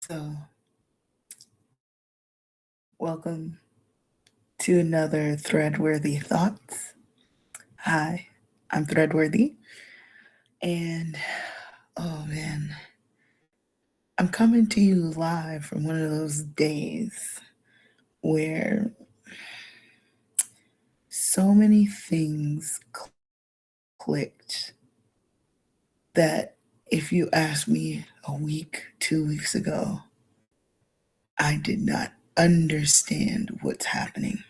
So, welcome to another Threadworthi Thoughts. Hi, I'm Threadworthy, and oh man, I'm coming to you live from one of those days where so many things clicked that if you asked me a week, 2 weeks ago, I did not understand what's happening.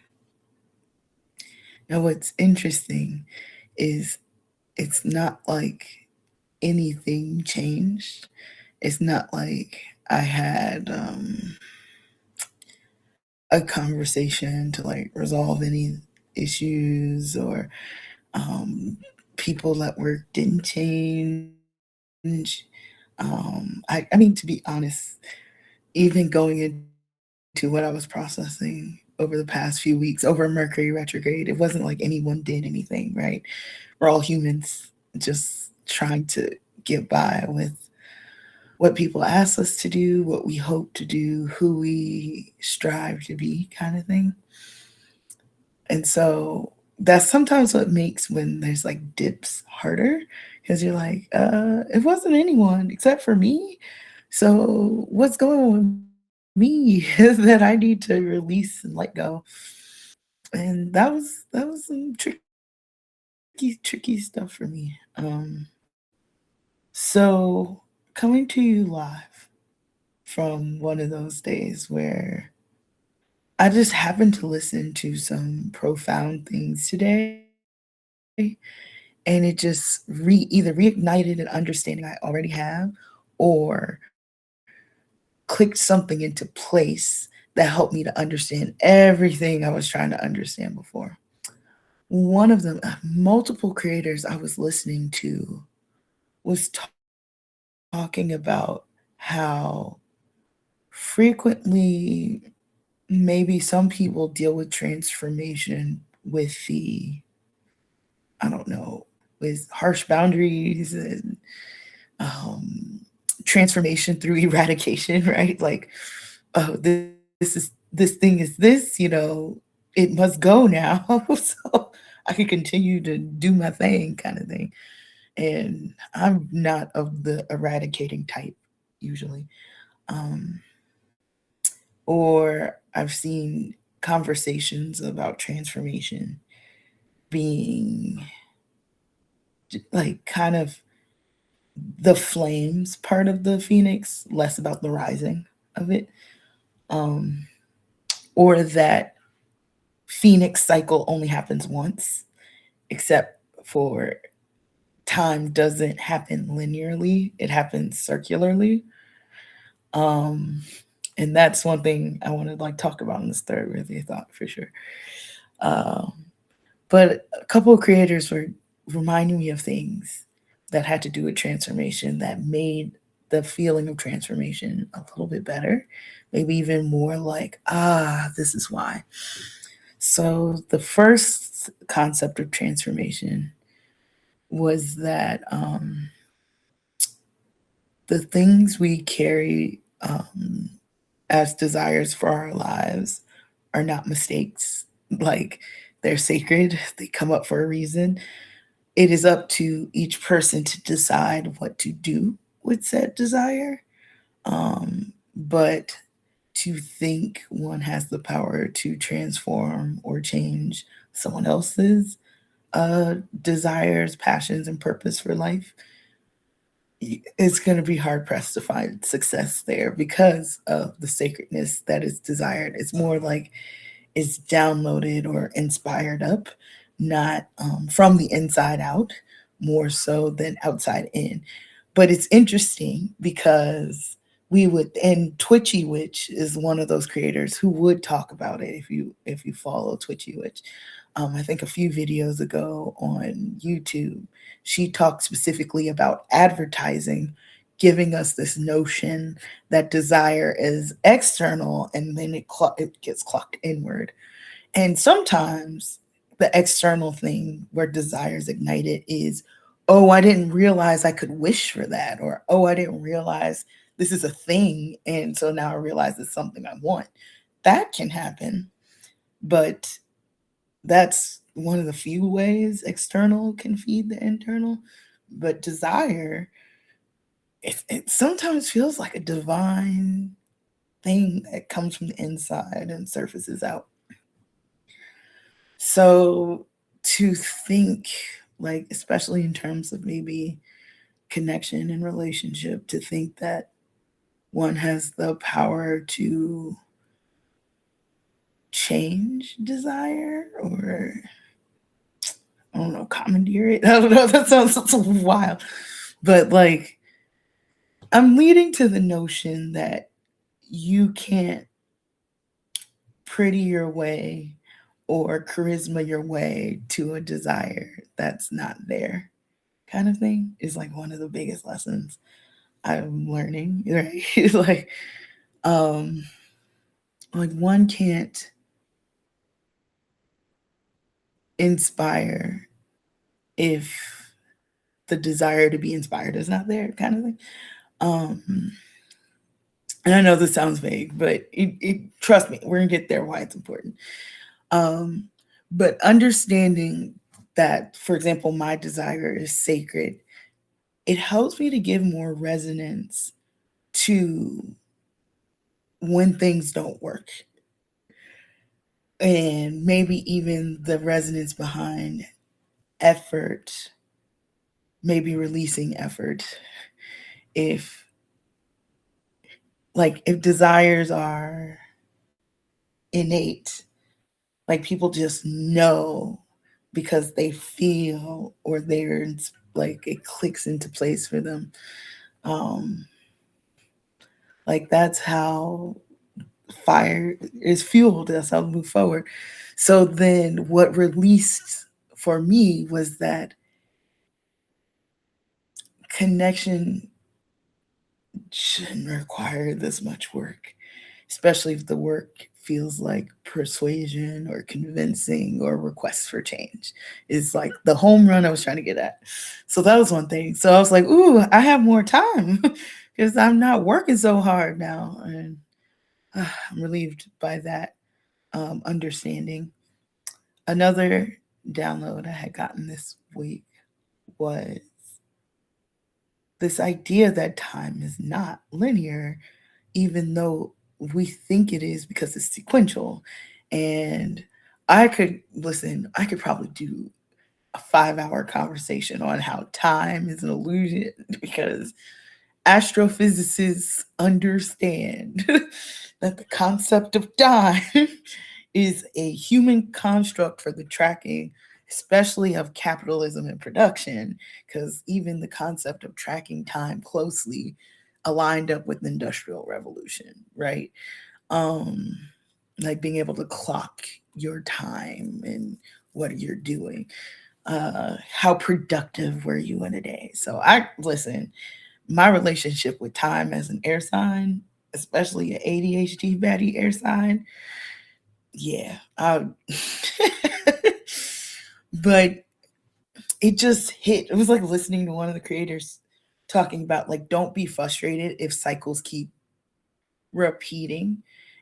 Now, what's interesting is it's not like anything changed. It's not like I had a conversation to like resolve any issues or people at work didn't change. I mean, to be honest, even going into what I was processing over the past few weeks over Mercury retrograde, it wasn't like anyone did anything, right? We're all humans just trying to get by with what people ask us to do, what we hope to do, who we strive to be, kind of thing. And so that's sometimes what makes when there's like dips harder because you're like, it wasn't anyone except for me. So what's going on with me that I need to release and let go? And that was some tricky stuff for me. So coming to you live from one of those days where I just happened to listen to some profound things today, and it just either reignited an understanding I already have or clicked something into place that helped me to understand everything I was trying to understand before. One of them, multiple creators I was listening to was talking about how frequently maybe some people deal with transformation with I don't know, with harsh boundaries and um, transformation through eradication, right? Like, oh, this thing is this, it must go now. So I can continue to do my thing, kind of thing. And I'm not of the eradicating type usually. Um, or I've seen conversations about transformation being like kind of the flames part of the phoenix, less about the rising of it. Um, or that phoenix cycle only happens once, except for time doesn't happen linearly, it happens circularly. Um, and that's one thing I want to like talk about in this third really thought for sure. Um, but a couple of creators were reminding me of things that had to do with transformation that made the feeling of transformation a little bit better, maybe even more like, this is why. So the first concept of transformation was that the things we carry as desires for our lives are not mistakes. Like they're sacred, they come up for a reason. It is up to each person to decide what to do with said desire. But to think one has the power to transform or change someone else's desires, passions, and purpose for life, it's going to be hard pressed to find success there because of the sacredness that is desired. It's more like it's downloaded or inspired up, not from the inside out, more so than outside in. But it's interesting because we would, and Twitchy Witch is one of those creators who would talk about it if you follow Twitchy Witch. I think a few videos ago on YouTube, she talked specifically about advertising, giving us this notion that desire is external and then it gets clocked inward. And sometimes the external thing where desire is ignited is, oh, I didn't realize I could wish for that, or oh, I didn't realize this is a thing. And so now I realize it's something I want. That can happen. But that's one of the few ways external can feed the internal. But desire, it sometimes feels like a divine thing that comes from the inside and surfaces out. So to think, like, especially in terms of maybe connection and relationship, to think that one has the power to change desire, or I don't know, commandeer it. I don't know. That sounds so wild. But like, I'm leading to the notion that you can't pretty your way or charisma your way to a desire that's not there, kind of thing, is like one of the biggest lessons I'm learning, right? It's um like one can't inspire if the desire to be inspired is not there, kind of thing. Um and I know this sounds vague, but it trust me, we're gonna get there why it's important. Um, but understanding that, for example, my desire is sacred, it helps me to give more resonance to when things don't work. And maybe even the resonance behind effort, maybe releasing effort. If, like, if desires are innate, like people just know because they feel, or they're like it clicks into place for them. Um, like that's how fire is fueled. That's how we move forward. So then, what released for me was that connection shouldn't require this much work, especially if the work feels like persuasion or convincing or requests for change. It's like the home run I was trying to get at. So that was one thing. So I was like, ooh, I have more time because I'm not working so hard now. And I'm relieved by that understanding. Another download I had gotten this week was this idea that time is not linear, even though we think it is because it's sequential. And I could probably do a 5 hour conversation on how time is an illusion because astrophysicists understand that the concept of time is a human construct for the tracking, especially of capitalism and production, because even the concept of tracking time closely aligned up with the industrial revolution, right? Um, like being able to clock your time and what you're doing. How productive were you in a day? So I listen, my relationship with time as an air sign, especially an ADHD batty air sign, yeah. But it just hit. It was like listening to one of the creators talking about like don't be frustrated if cycles keep repeating,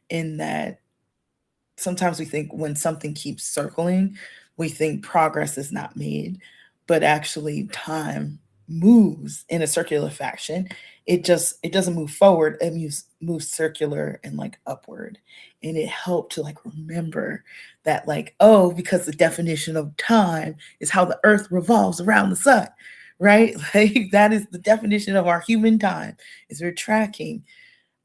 in that sometimes we think when something keeps circling, we think progress is not made, but actually time moves in a circular fashion. It doesn't move forward, it moves circular and like upward. And it helped to like remember that, like, oh, because the definition of time is how the earth revolves around the sun, right? Like that is the definition of our human time, is we're tracking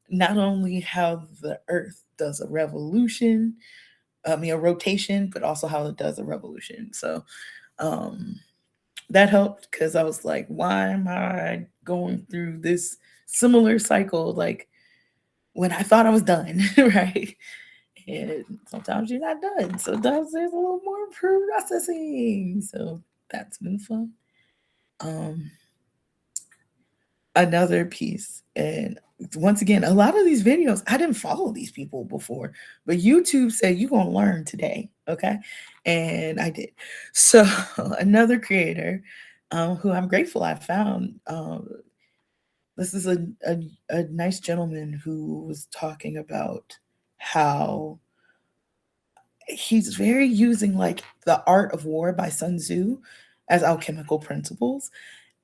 not only how the earth does a revolution, a rotation, but also how it does a revolution. So um, that helped because I was like, why am I going through this similar cycle? Like when I thought I was done, right? And sometimes you're not done. Sometimes there's a little more processing. So that's been fun. Um, Another piece, and once again, a lot of these videos I didn't follow these people before, but YouTube said you're gonna learn today, okay? And I did. So another creator, who I'm grateful I found, This is a nice gentleman who was talking about how he's very using like the art of war by Sun Tzu as alchemical principles.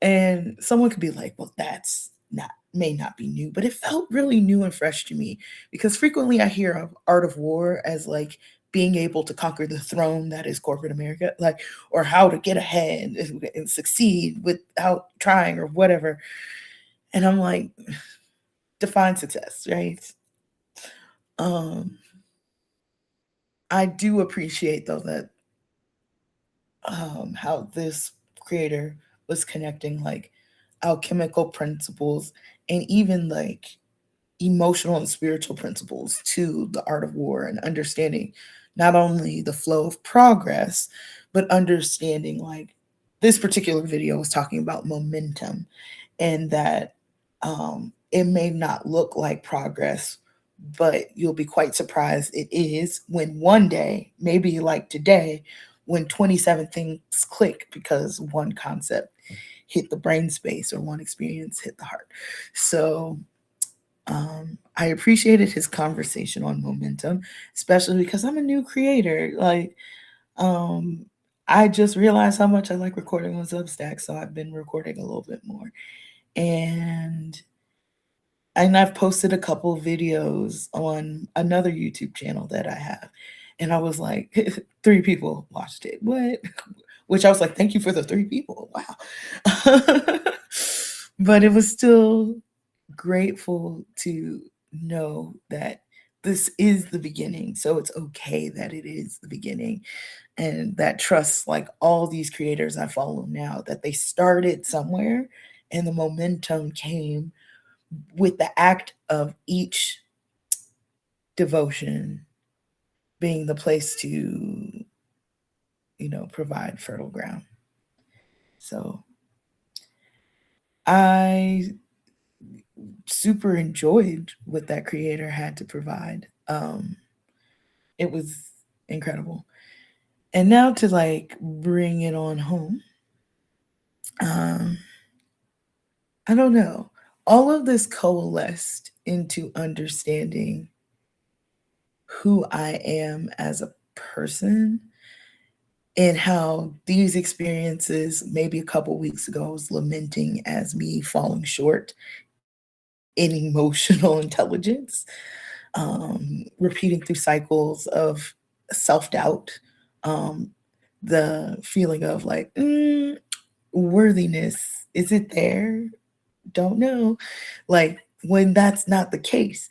And someone could be like, well, that's not may not be new, but it felt really new and fresh to me because frequently I hear of art of war as like being able to conquer the throne that is corporate America, like, or how to get ahead and succeed without trying or whatever. And I'm like, define success, right? Um, I do appreciate though that how this creator was connecting like alchemical principles and even like emotional and spiritual principles to the art of war and understanding not only the flow of progress, but understanding like this particular video was talking about momentum and that it may not look like progress, but you'll be quite surprised it is when one day, maybe like today, when 27 things click because one concept hit the brain space or one experience hit the heart. So I appreciated his conversation on momentum, especially because I'm a new creator. Like, um, I just realized how much I like recording on Substack, so I've been recording a little bit more. And I've posted a couple videos on another YouTube channel that I have. And I was like, 3 people watched it. What? Which I was like, thank you for the 3 people. Wow. But it was still grateful to know that this is the beginning. So it's okay that it is the beginning. And that trust, like all these creators I follow now, that they started somewhere and the momentum came with the act of each devotion being the place to, provide fertile ground. So I super enjoyed what that creator had to provide. It was incredible. And now to like bring it on home, um, I don't know. All of this coalesced into understanding who I am as a person and how these experiences, maybe a couple weeks ago, I was lamenting as me falling short in emotional intelligence, repeating through cycles of self doubt, um, the feeling of like, worthiness, is it there? Don't know. Like, when that's not the case,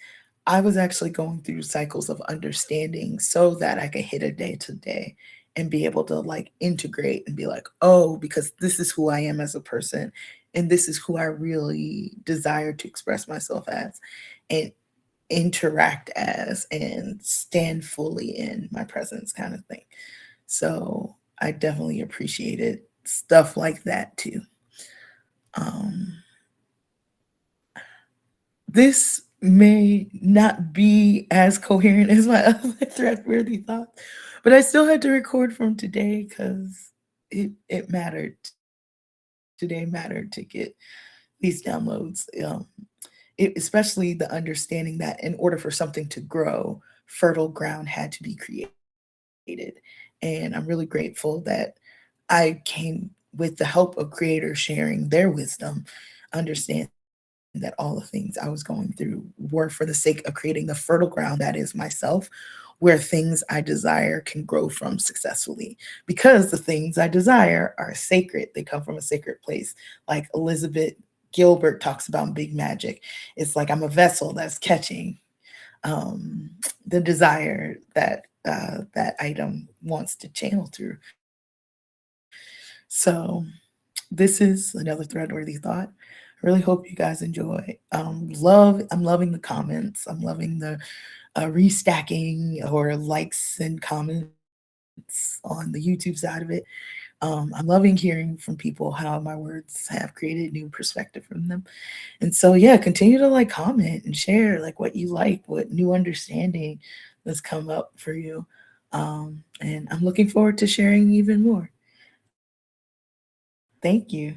I was actually going through cycles of understanding so that I could hit a day to day and be able to like integrate and be like, oh, because this is who I am as a person and this is who I really desire to express myself as and interact as and stand fully in my presence kind of thing. So I definitely appreciated stuff like that too. Um, this may not be as coherent as my other Threadworthi thoughts, but I still had to record from today because it mattered. Today mattered to get these downloads. Especially the understanding that in order for something to grow, fertile ground had to be created. And I'm really grateful that I came with the help of creators sharing their wisdom, understand that all the things I was going through were for the sake of creating the fertile ground that is myself, where things I desire can grow from successfully. Because the things I desire are sacred, they come from a sacred place. Like Elizabeth Gilbert talks about big magic. It's like I'm a vessel that's catching um, the desire that that item wants to channel through. So this is another Threadworthy thought. I really hope you guys enjoy. I'm loving the comments. I'm loving the restacking or likes and comments on the YouTube side of it. I'm loving hearing from people how my words have created new perspective from them. And so, yeah, continue to like comment and share like what you like, what new understanding has come up for you. And I'm looking forward to sharing even more. Thank you.